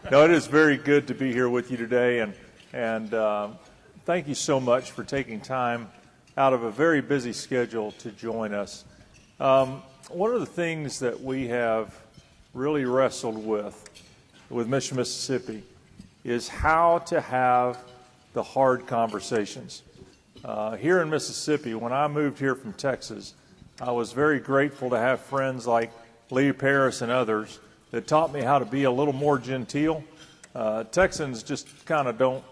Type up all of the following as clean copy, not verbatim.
No, it is very good to be here with you today, and thank you so much for taking time out of a very busy schedule to join us. One of the things that we have really wrestled with Mission Mississippi is how to have the hard conversations. Here in Mississippi, when I moved here from Texas, I was very grateful to have friends like Lee Paris and others that taught me how to be a little more genteel. Texans just kind of don't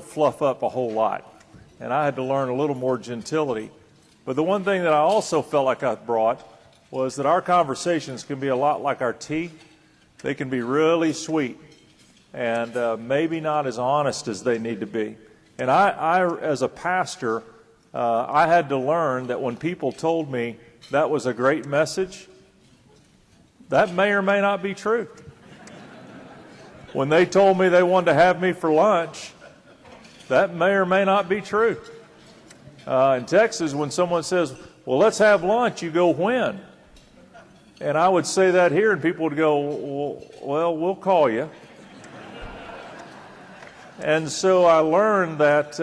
fluff up a whole lot. And I had to learn a little more gentility. But the one thing that I also felt like I brought was that our conversations can be a lot like our tea. They can be really sweet and maybe not as honest as they need to be. And I as a pastor, I had to learn that when people told me that was a great message, that may or may not be true. When they told me they wanted to have me for lunch, that may or may not be true. In Texas, when someone says, well, let's have lunch, you go, when? And I would say that here, and people would go, well, we'll call you. And so I learned that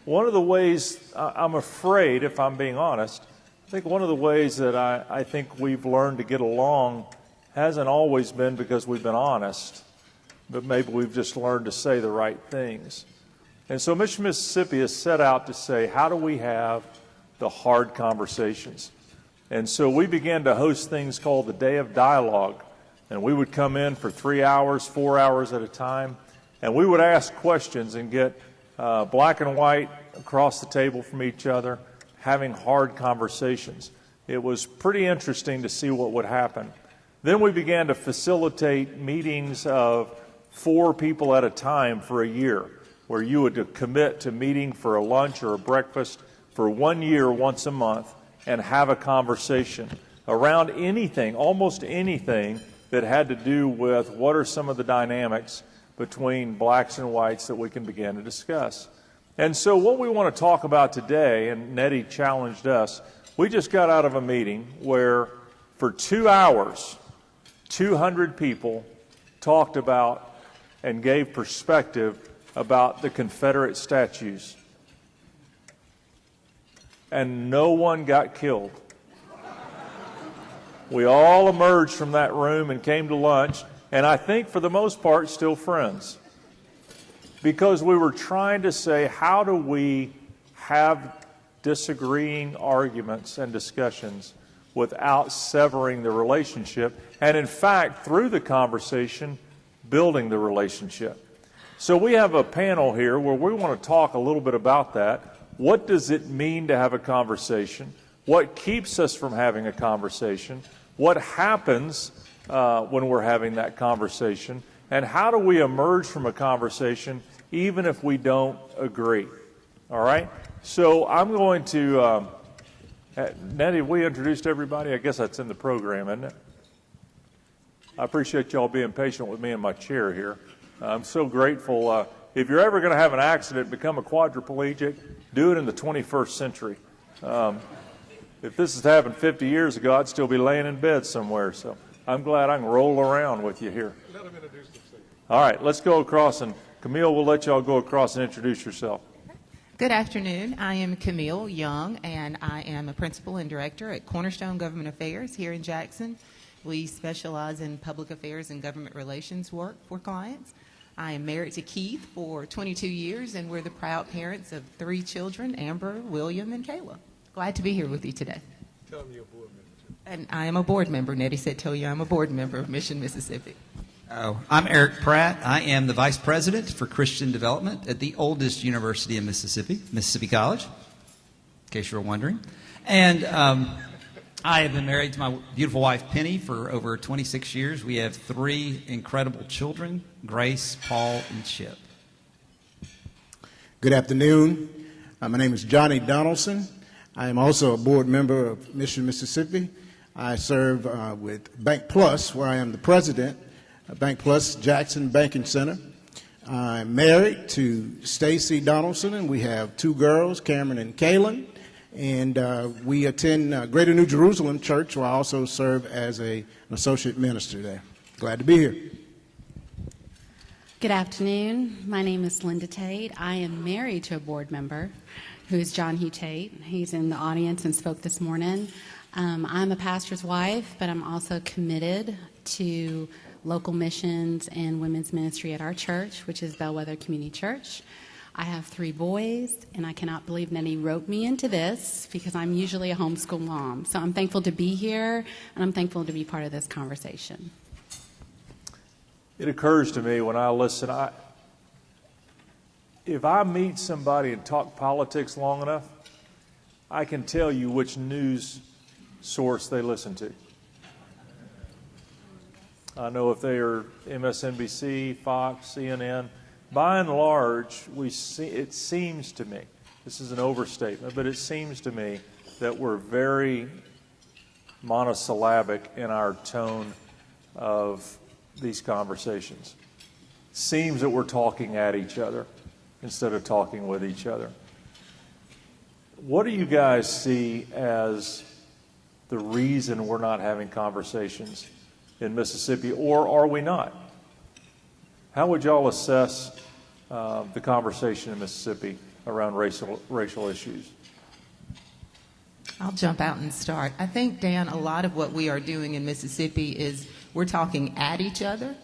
one of the ways, I'm afraid, if I'm being honest, I think one of the ways that I think we've learned to get along hasn't always been because we've been honest, but maybe we've just learned to say the right things. And so Mission Mississippi is set out to say, how do we have the hard conversations? And so we began to host things called the Day of Dialogue. And we would come in for 3 hours, 4 hours at a time, and we would ask questions and get black and white across the table from each other, having hard conversations. It was pretty interesting to see what would happen. Then we began to facilitate meetings of 4 people at a time for a year, where you would commit to meeting for a lunch or a breakfast for 1 year, once a month, and have a conversation around anything, almost anything that had to do with what are some of the dynamics between blacks and whites that we can begin to discuss. And so what we want to talk about today, and Nettie challenged us, we just got out of a meeting where for 2 hours, 200 people talked about and gave perspective about the Confederate statues. And no one got killed. We all emerged from that room and came to lunch, and I think for the most part still friends. Because we were trying to say, how do we have disagreeing arguments and discussions without severing the relationship, and in fact, through the conversation, building the relationship. So we have a panel here where we want to talk a little bit about that. What does it mean to have a conversation? What keeps us from having a conversation? What happens when we're having that conversation? And how do we emerge from a conversation even if we don't agree? All right? So I'm going to, Nettie, have we introduced everybody? I guess that's in the program, isn't it? I appreciate y'all being patient with me in my chair here. I'm so grateful. If you're ever going to have an accident, become a quadriplegic, do it in the 21st century. If this has happened 50 years ago, I'd still be laying in bed somewhere. So I'm glad I can roll around with you here. Let him introduce himself. All right, let's go across, and Camille, we'll let y'all go across and introduce yourself. Good afternoon. I am Camille Young, and I am a principal and director at Cornerstone Government Affairs here in Jackson. We specialize in public affairs and government relations work for clients. I am married to Keith for 22 years, and we're the proud parents of 3 children, Amber, William, and Kayla. Glad to be here with you today. Tell him you're a board member, too. And I am a board member. Nettie said, tell you I'm a board member of Mission Mississippi. Oh, I'm Eric Pratt. I am the Vice President for Christian Development at the oldest university in Mississippi, Mississippi College, in case you were wondering. And I have been married to my beautiful wife, Penny, for over 26 years. We have 3 incredible children, Grace, Paul, and Chip. Good afternoon. My name is Johnny Donaldson. I am also a board member of Mission Mississippi. I serve with Bank Plus, where I am the president of Bank Plus Jackson Banking Center. I'm married to Stacy Donaldson, and we have 2 girls, Cameron and Kaylin. And we attend Greater New Jerusalem Church, where I also serve as an associate minister there. Glad to be here. Good afternoon. My name is Linda Tate. I am married to a board member who is John Hugh Tate. He's in the audience and spoke this morning. I'm a pastor's wife, but I'm also committed to local missions and women's ministry at our church, which is Bellwether Community Church. I have 3 boys, and I cannot believe that he wrote me into this because I'm usually a homeschool mom. So I'm thankful to be here, and I'm thankful to be part of this conversation. It occurs to me when I listen, if I meet somebody and talk politics long enough, I can tell you which news source they listen to. I know if they are MSNBC, Fox, CNN. By and large, it seems to me, this is an overstatement, but it seems to me that we're very monosyllabic in our tone of these conversations. Seems that we're talking at each other instead of talking with each other. What do you guys see as the reason we're not having conversations in Mississippi, or are we not? How would y'all assess the conversation in Mississippi around racial issues? I'll jump out and start. I think, Dan, a lot of what we are doing in Mississippi is we're talking at each other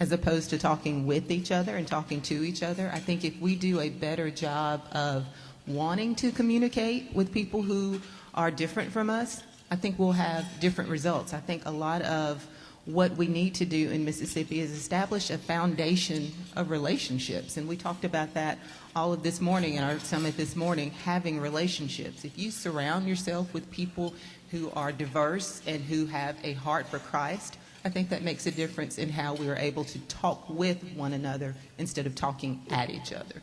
as opposed to talking with each other and talking to each other. I think if we do a better job of wanting to communicate with people who are different from us, I think we'll have different results. I think a lot of what we need to do in Mississippi is establish a foundation of relationships. And we talked about that all of this morning in our summit this morning, having relationships. If you surround yourself with people who are diverse and who have a heart for Christ, I think that makes a difference in how we are able to talk with one another instead of talking at each other.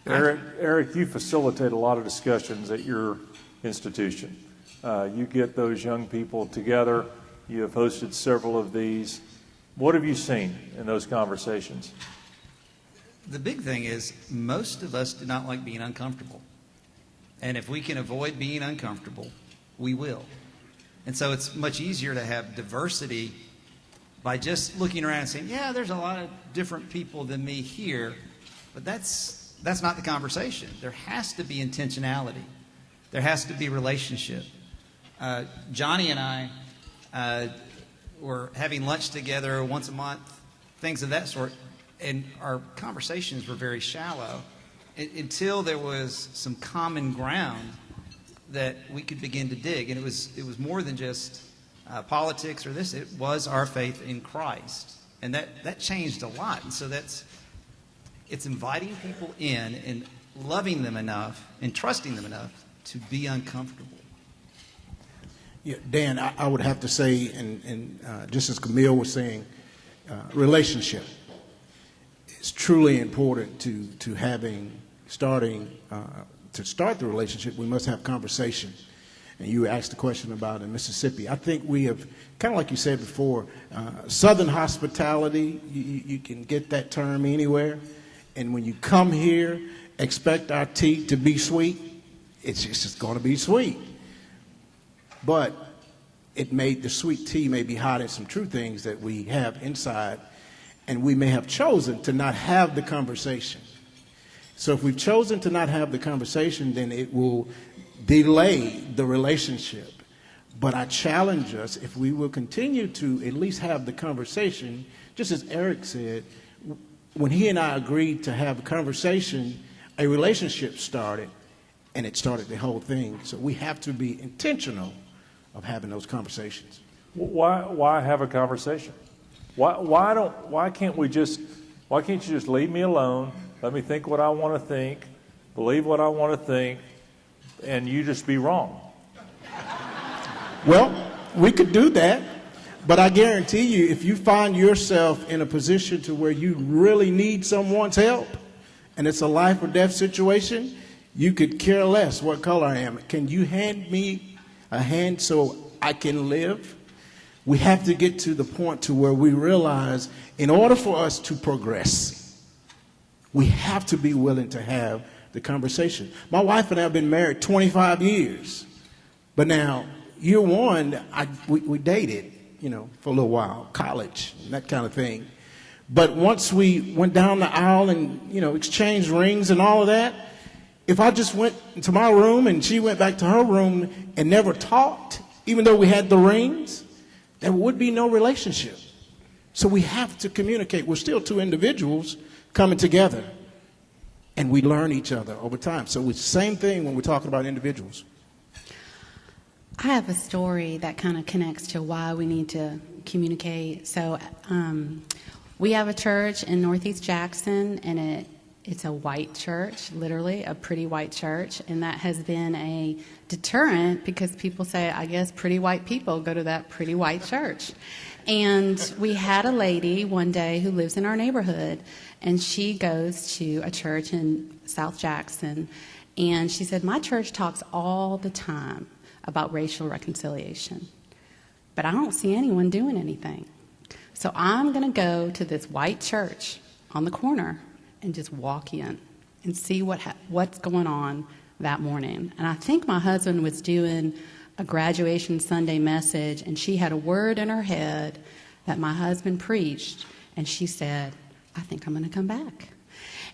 Eric, you facilitate a lot of discussions at your institution. You get those young people together. You have hosted several of these. What have you seen in those conversations? The big thing is most of us do not like being uncomfortable. And if we can avoid being uncomfortable, we will. And so it's much easier to have diversity by just looking around and saying, yeah, there's a lot of different people than me here. But that's not the conversation. There has to be intentionality. There has to be relationship. Johnny and I were having lunch together once a month, things of that sort, and our conversations were very shallow until there was some common ground that we could begin to dig. And it was more than just politics or this. It was our faith in Christ. And that changed a lot. And so it's inviting people in and loving them enough and trusting them enough to be uncomfortable. Yeah, Dan, I would have to say, and just as Camille was saying, relationship is truly important to start the relationship. We must have conversation. And you asked the question about in Mississippi. I think we have, kind of like you said before, Southern hospitality, you can get that term anywhere. And when you come here, expect our tea to be sweet. It's just going to be sweet. But the sweet tea may be hiding some true things that we have inside, and we may have chosen to not have the conversation. So if we've chosen to not have the conversation, then it will delay the relationship. But I challenge us, if we will continue to at least have the conversation, just as Eric said, when he and I agreed to have a conversation, a relationship started, and it started the whole thing. So we have to be intentional of having those conversations. Why have a conversation? Why can't you just leave me alone? Let me think what I want to think, believe what I want to think, and you just be wrong. Well, we could do that, but I guarantee you, if you find yourself in a position to where you really need someone's help, and it's a life or death situation, you could care less what color I am. Can you hand me a hand so I can live? We have to get to the point to where we realize in order for us to progress, we have to be willing to have the conversation. My wife and I have been married 25 years. But now, year one, we dated, for a little while, college, and that kind of thing. But once we went down the aisle and, exchanged rings and all of that, if I just went into my room and she went back to her room and never talked, even though we had the rings, there would be no relationship. So we have to communicate. We're still two individuals coming together, and we learn each other over time. So it's the same thing when we're talking about individuals. I have a story that kind of connects to why we need to communicate. So we have a church in Northeast Jackson, and it's a white church, literally a pretty white church, and that has been a deterrent because people say, I guess pretty white people go to that pretty white church. And we had a lady one day who lives in our neighborhood, and she goes to a church in South Jackson, and she said, my church talks all the time about racial reconciliation, but I don't see anyone doing anything. So I'm going to go to this white church on the corner and just walk in and see what's going on that morning. And I think my husband was doing a graduation Sunday message, and she had a word in her head that my husband preached, and she said, I think I'm going to come back.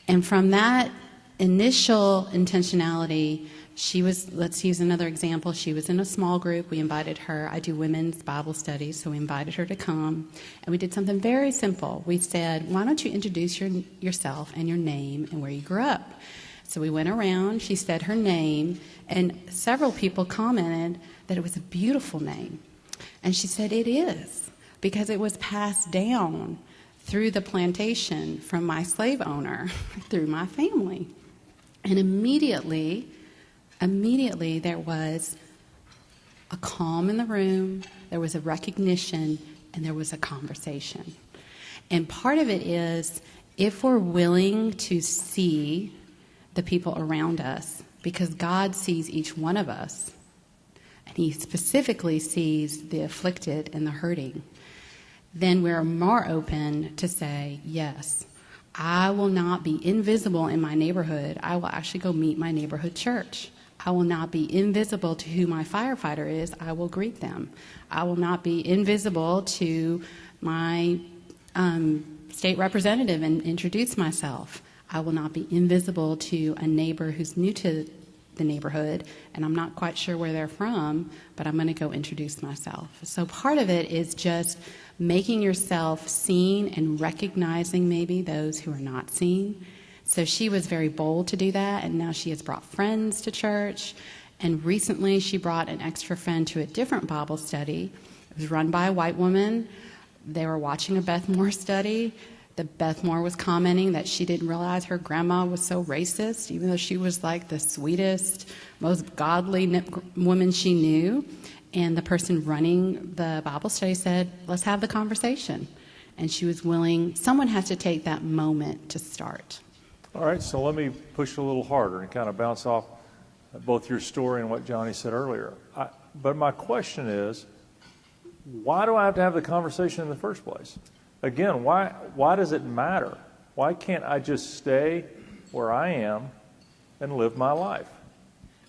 And from that initial intentionality, let's use another example. She was in a small group. We invited her. I do women's Bible studies, so we invited her to come. And we did something very simple. We said, why don't you introduce yourself and your name and where you grew up? So we went around. She said her name, and several people commented that it was a beautiful name. And she said it is, because it was passed down through the plantation from my slave owner through my family. And immediately there was a calm in the room, there was a recognition, and there was a conversation. And part of it is if we're willing to see the people around us, because God sees each one of us, and He specifically sees the afflicted and the hurting, then we're more open to say, yes, I will not be invisible in my neighborhood. I will actually go meet my neighborhood church. I will not be invisible to who my firefighter is. I will greet them. I will not be invisible to my state representative and introduce myself. I will not be invisible to a neighbor who's new to the neighborhood, and I'm not quite sure where they're from, but I'm going to go introduce myself. So part of it is just making yourself seen and recognizing maybe those who are not seen. So she was very bold to do that, and now she has brought friends to church. And recently she brought an extra friend to a different Bible study. It was run by a white woman. They were watching a Beth Moore study. The Beth Moore was commenting that she didn't realize her grandma was so racist, even though she was like the sweetest, most godly woman she knew. And the person running the Bible study said, let's have the conversation. And she was willing. Someone has to take that moment to start. All right, so let me push a little harder and kind of bounce off both your story and what Johnny said earlier. But my question is, why do I have to have the conversation in the first place? Again, why does it matter? Why can't I just stay where I am and live my life?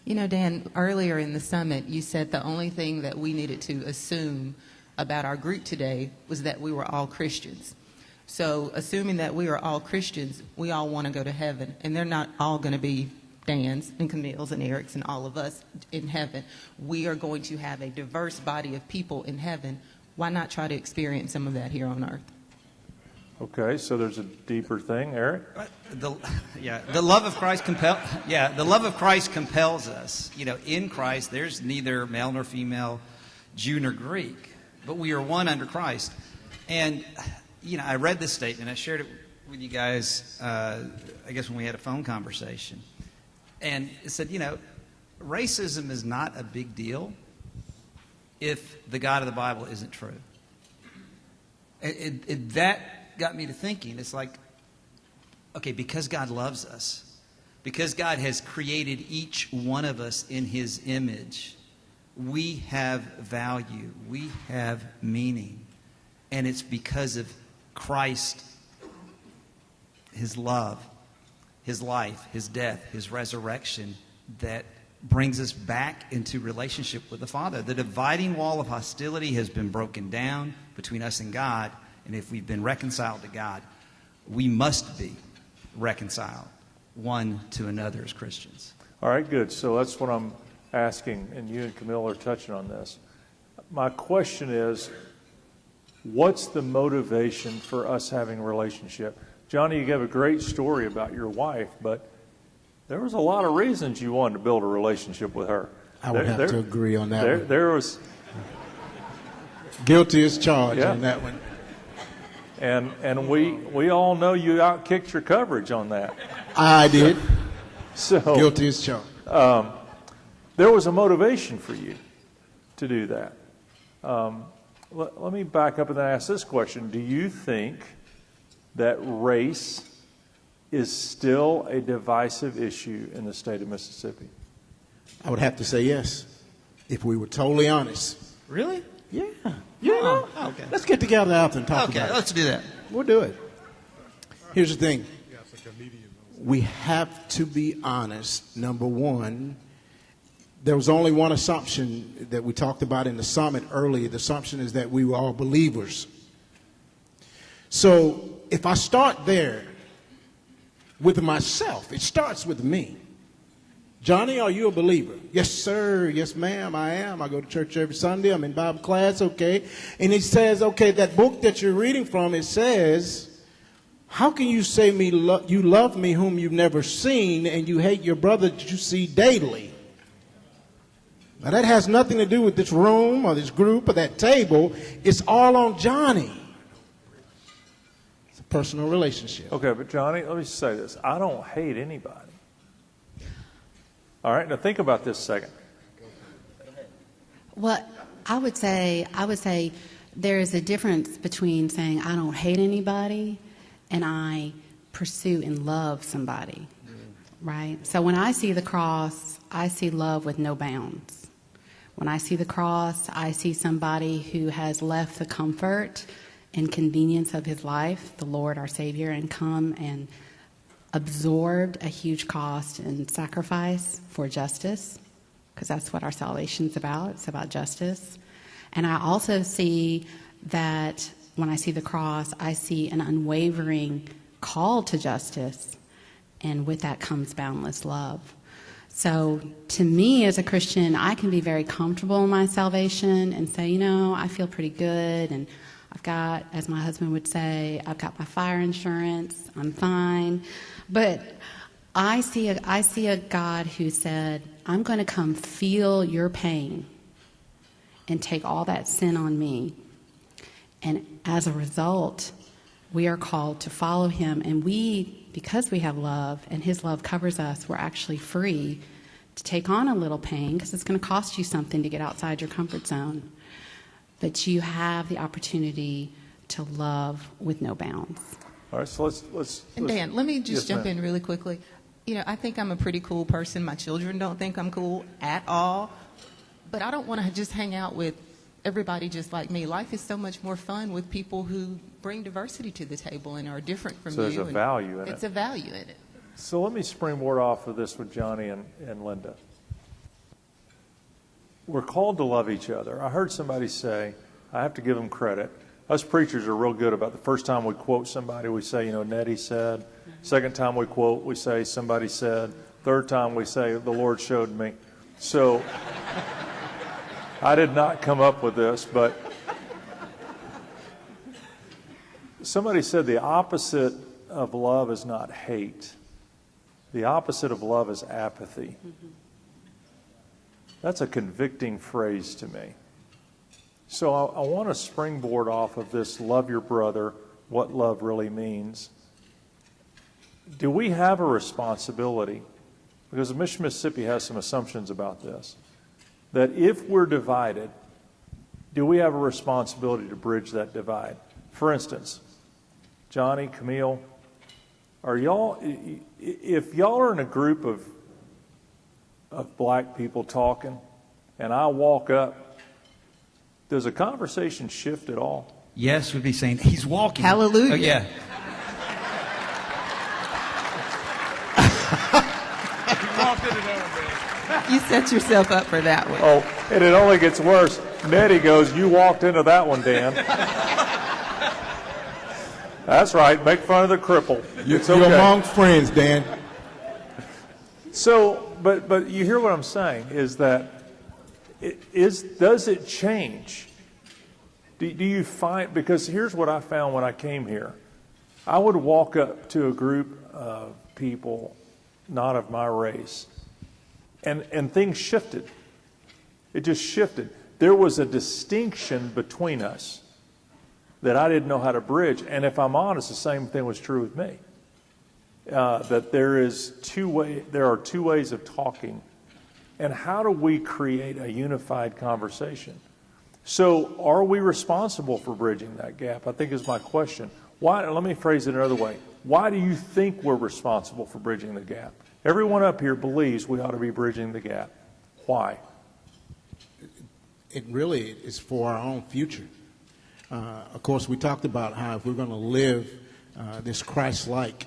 You know, Dan, earlier in the summit, you said the only thing that we needed to assume about our group today was that we were all Christians. So assuming that we are all Christians, we all want to go to heaven, and they're not all going to be Dan's and Camille's and Eric's and all of us in heaven. We are going to have a diverse body of people in heaven. Why not try to experience some of that here on earth? Okay, so there's a deeper thing, Eric. The love of Christ the love of Christ compels us. You know, in Christ, there's neither male nor female, Jew nor Greek, but we are one under Christ. And you know, I read this statement. I shared it with you guys, I guess when we had a phone conversation, and it said, you know, racism is not a big deal if the God of the Bible isn't true. That got me to thinking. It's like, okay, because God loves us, because God has created each one of us in His image, we have value, we have meaning, and it's because of Christ, His love, His life, His death, His resurrection that brings us back into relationship with the Father. The dividing wall of hostility has been broken down between us and God, And if we've been reconciled to God, we must be reconciled one to another as Christians. All right, good. So that's what I'm asking, and you and Camille are touching on this. My question is, what's the motivation for us having a relationship? Johnny, you gave a great story about your wife, but there was a lot of reasons you wanted to build a relationship with her. I would have to agree on that one. There was... Guilty as charged on that one. And we all know you outkicked your coverage on that. I did. So Guilty as charged. There was a motivation for you to do that. Let me back up and then ask this question. Do you think that race is still a divisive issue in the state of Mississippi? I would have to say yes, if we were totally honest. Really? Yeah. Yeah. Okay. Let's get together after and talk Okay, about it. let's do that. We'll do it. Here's the thing. Yeah, it's like a median. We have to be honest. Number one, there was only one assumption that we talked about in the summit earlier. The assumption is that we were all believers. So if I start there with myself, it starts with me. Johnny, are you a believer? Yes, sir. Yes, ma'am, I am. I go to church every Sunday. I'm in Bible class, okay. And he says, okay, that book that you're reading from, it says, how can you say you love me whom you've never seen and you hate your brother that you see daily? Now, that has nothing to do with this room or this group or that table. It's all on Johnny. It's a personal relationship. Okay, but Johnny, let me say this. I don't hate anybody. All right, now think about this a second. Well, I would say there is a difference between saying I don't hate anybody and I pursue and love somebody, right? So when I see the cross, I see love with no bounds. When I see the cross, I see somebody who has left the comfort and convenience of his life, the Lord, our Savior, and come and absorbed a huge cost and sacrifice for justice, because that's what our salvation's about. It's about justice. And I also see that when I see the cross, I see an unwavering call to justice, and with that comes boundless love. So to me as a Christian, I can be very comfortable in my salvation and say, I feel pretty good, and I've got, as my husband would say, I've got my fire insurance, I'm fine. But I see a God who said, I'm going to come feel your pain and take all that sin on me. And as a result, we are called to follow him. And we, because we have love and his love covers us, we're actually free to take on a little pain, because it's going to cost you something to get outside your comfort zone. But you have the opportunity to love with no bounds. All right, so let's And Dan, let me just Yes, jump ma'am. in really quickly. I think I'm a pretty cool person. My children don't think I'm cool at all. But I don't want to just hang out with everybody just like me. Life is so much more fun with people who bring diversity to the table and are different from So you. there's a and value in It's it. a value in it. So let me springboard off of this with Johnny and Linda. We're called to love each other. I heard somebody say, I have to give them credit. Us preachers are real good about the first time we quote somebody, we say, Nettie said. Second time we quote, we say, somebody said. Third time we say, the Lord showed me. So I did not come up with this, but somebody said the opposite of love is not hate. The opposite of love is apathy. That's a convicting phrase to me. So I want to springboard off of this love your brother, what love really means. Do we have a responsibility? Because Mission Mississippi has some assumptions about this. That if we're divided, do we have a responsibility to bridge that divide? For instance, Johnny, Camille, if y'all are in a group of black people talking, and I walk up, does a conversation shift at all? Yes would be saying, he's walking. Hallelujah. Oh, yeah. Walked into that one, man. You set yourself up for that one. Oh, and it only gets worse. Nettie goes, you walked into that one, Dan. That's right. Make fun of the cripple. It's You're okay. among friends, Dan. So, but you hear what I'm saying is that does it change? Do you find, because here's what I found when I came here. I would walk up to a group of people not of my race, and things shifted. It just shifted. There was a distinction between us that I didn't know how to bridge. And if I'm honest, the same thing was true with me. That there are two ways of talking. And how do we create a unified conversation? So are we responsible for bridging that gap? I think is my question. Why? Let me phrase it another way. Why do you think we're responsible for bridging the gap? Everyone up here believes we ought to be bridging the gap. Why? It really is for our own future. Of course, we talked about how if we're going to live this Christ-like,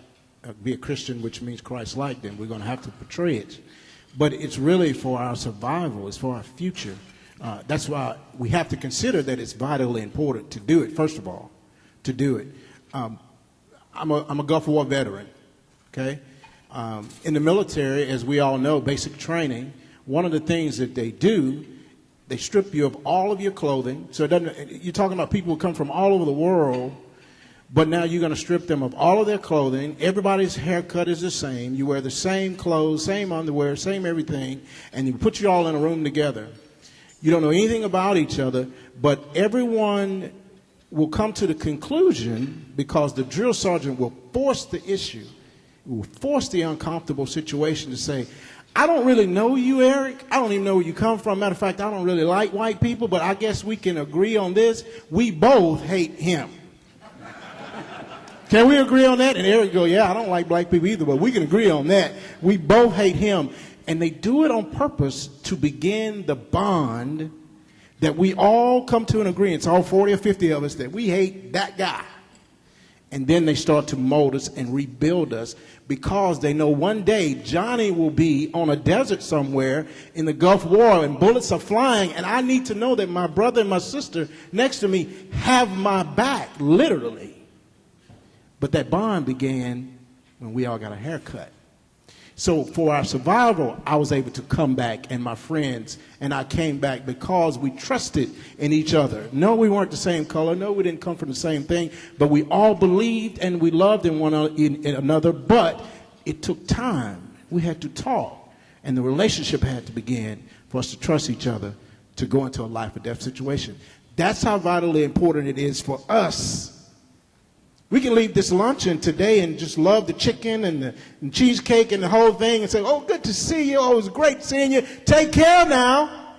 be a Christian, which means Christ-like, then we're going to have to portray it. But it's really for our survival. It's for our future. That's why we have to consider that it's vitally important to do it, first of all, to do it. I'm a Gulf War veteran, okay? In the military, as we all know, basic training, one of the things that they do, they strip you of all of your clothing. So it doesn't, you're talking about people who come from all over the world, but now you're going to strip them of all of their clothing. Everybody's haircut is the same. You wear the same clothes, same underwear, same everything, and you put you all in a room together. You don't know anything about each other, but everyone will come to the conclusion, because the drill sergeant will force the issue, will force the uncomfortable situation to say, I don't really know you, Eric. I don't even know where you come from. Matter of fact, I don't really like white people, but I guess we can agree on this. We both hate him. Can we agree on that? And Eric go, yeah, I don't like black people either, but we can agree on that. We both hate him. And they do it on purpose to begin the bond that we all come to an agreement, all 40 or 50 of us, that we hate that guy. And then they start to mold us and rebuild us, because they know one day Johnny will be on a desert somewhere in the Gulf War and bullets are flying, and I need to know that my brother and my sister next to me have my back, literally. But that bond began when we all got a haircut. So for our survival, I was able to come back, and my friends and I came back because we trusted in each other. No, we weren't the same color. No, we didn't come from the same thing. But we all believed and we loved in one another. But it took time. We had to talk. And the relationship had to begin for us to trust each other to go into a life or death situation. That's how vitally important it is for us. We can leave this luncheon today and just love the chicken and the cheesecake and the whole thing and say, oh, good to see you. Oh, it was great seeing you. Take care now.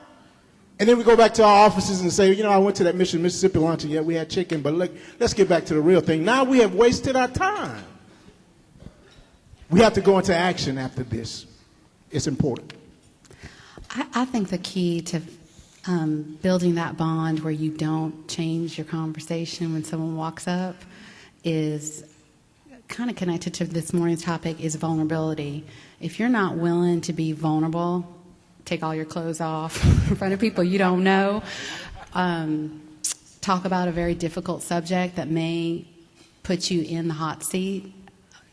And then we go back to our offices and say, you know, I went to that Mission, Mississippi luncheon. Yeah, we had chicken, but look, let's get back to the real thing. Now we have wasted our time. We have to go into action after this. It's important. I think the key to building that bond where you don't change your conversation when someone walks up is kind of connected to this morning's topic, is vulnerability. If you're not willing to be vulnerable, take all your clothes off in front of people you don't know, talk about a very difficult subject that may put you in the hot seat,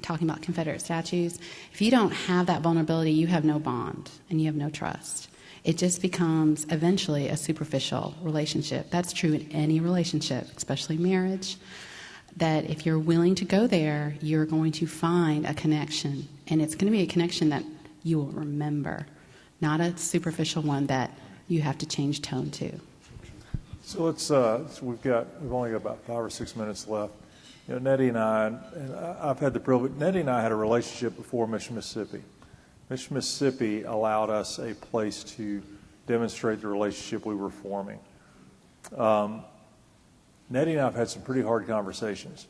talking about Confederate statues. If you don't have that vulnerability, you have no bond and you have no trust. It just becomes eventually a superficial relationship. That's true in any relationship, especially marriage. That if you're willing to go there, you're going to find a connection. And it's going to be a connection that you will remember, not a superficial one that you have to change tone to. So we've only got about 5 or 6 minutes left. You know, Nettie and I've had the privilege, Nettie and I had a relationship before Mission Mississippi. Mission Mississippi allowed us a place to demonstrate the relationship we were forming. Nettie and I have had some pretty hard conversations.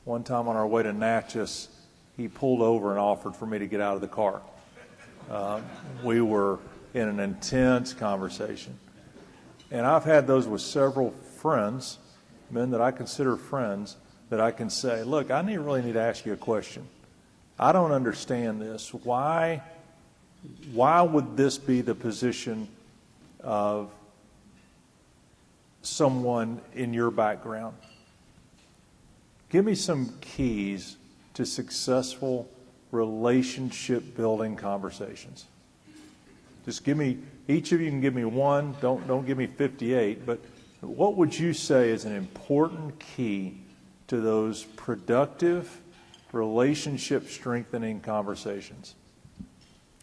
One time on our way to Natchez, he pulled over and offered for me to get out of the car. We were in an intense conversation. And I've had those with several friends, men that I consider friends, that I can say, look, I really need to ask you a question. I don't understand this. Why would this be the position of someone in your background? Give me some keys to successful relationship building conversations. Just give me, each of you can give me one, don't give me 58, but what would you say is an important key to those productive, relationship strengthening conversations?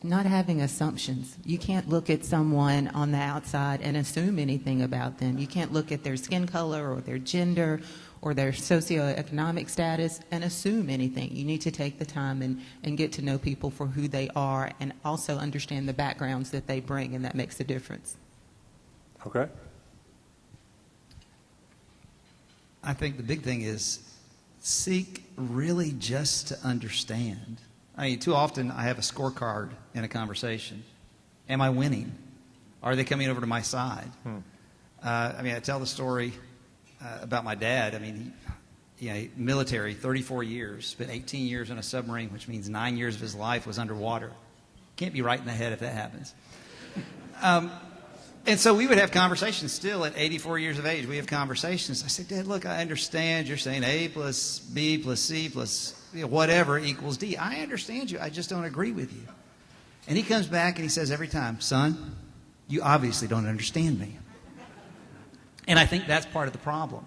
Not having assumptions. You can't look at someone on the outside and assume anything about them. You can't look at their skin color or their gender or their socioeconomic status and assume anything. You need to take the time and get to know people for who they are and also understand the backgrounds that they bring, and that makes a difference. Okay. I think the big thing is seek really just to understand. I mean, too often I have a scorecard in a conversation. Am I winning? Are they coming over to my side? I mean, I tell the story about my dad. I mean, military, 34 years, spent 18 years in a submarine, which means 9 years of his life was underwater. Can't be right in the head if that happens. And so we would have conversations still at 84 years of age. We have conversations. I said, Dad, look, I understand you're saying A plus B plus C plus whatever equals D. I understand you. I just don't agree with you. And he comes back and he says every time, son, you obviously don't understand me. And I think that's part of the problem.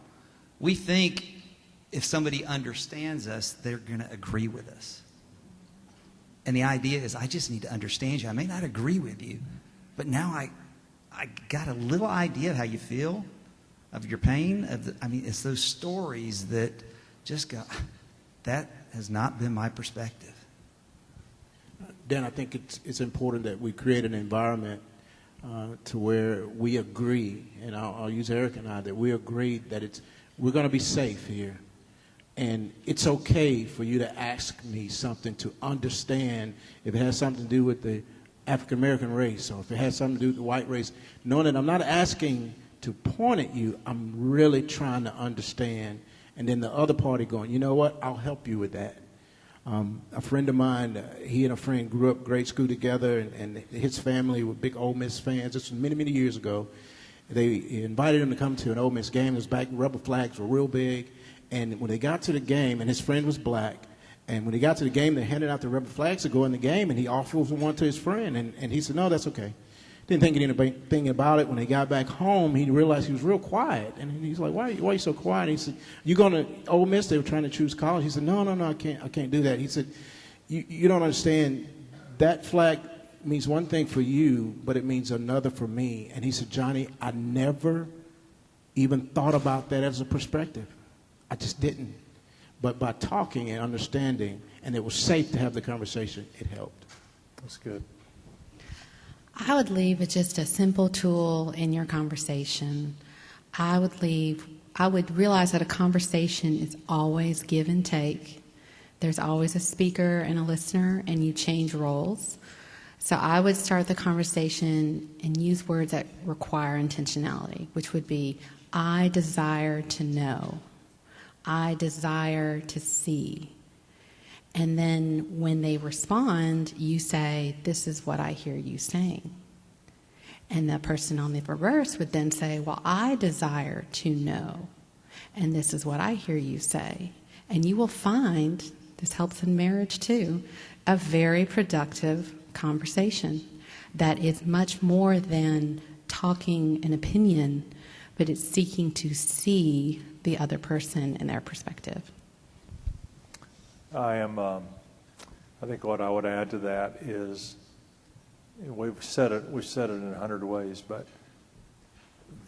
We think if somebody understands us, they're going to agree with us. And the idea is, I just need to understand you. I may not agree with you, but now I got a little idea of how you feel, of your pain. It's those stories that just go, that has not been my perspective. Dan, I think it's important that we create an environment to where we agree, and I'll use Eric and I, that we agree that we're going to be safe here. And it's okay for you to ask me something to understand if it has something to do with the African-American race or if it has something to do with the white race. Knowing that I'm not asking to point at you, I'm really trying to understand. And then the other party going, you know what, I'll help you with that. A friend of mine, he and a friend grew up grade school together, and his family were big Ole Miss fans. This was many, many years ago. They invited him to come to an Ole Miss game. It was back when rubber flags were real big. And when they got to the game, and his friend was black, and when he got to the game, they handed out the rubber flags to go in the game, and he offered one to his friend, and he said, no, that's okay. Didn't think anything about it. When he got back home, he realized he was real quiet, and he's like, why are you so quiet? And he said, you going to Ole Miss? They were trying to choose college. He said, no, I can't do that. He said, you don't understand, that flag means one thing for you, but it means another for me. And he said, Johnny, I never even thought about that as a perspective. I just didn't. But by talking and understanding, and it was safe to have the conversation, it helped. That's good. I would leave with just a simple tool in your conversation. I would realize that a conversation is always give and take. There's always a speaker and a listener, and you change roles. So I would start the conversation and use words that require intentionality, which would be, I desire to know. I desire to see. And then when they respond, you say, this is what I hear you saying. And the person on the reverse would then say, well, I desire to know. And this is what I hear you say. And you will find, this helps in marriage too, a very productive conversation that is much more than talking an opinion, but it's seeking to see the other person and their perspective. I think what I would add to that is, we've said it in 100 ways, but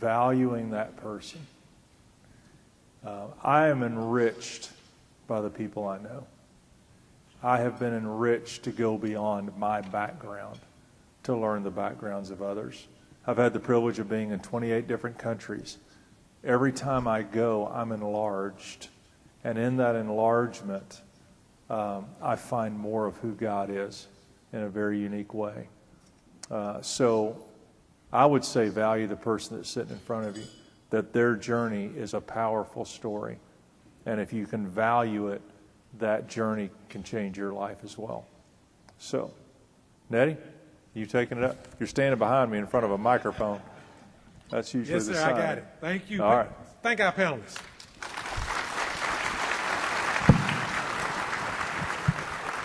valuing that person. I am enriched by the people I know. I have been enriched to go beyond my background to learn the backgrounds of others. I've had the privilege of being in 28 different countries. Every time I go, I'm enlarged. And in that enlargement, I find more of who God is in a very unique way. So I would say value the person that's sitting in front of you, that their journey is a powerful story. And if you can value it, that journey can change your life as well. So, Nettie, you taking it up? You're standing behind me in front of a microphone. That's usually Yes, the sir, sign. I got it. Thank you. All right. Thank our panelists.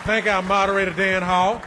thank our moderator, Dan Hall.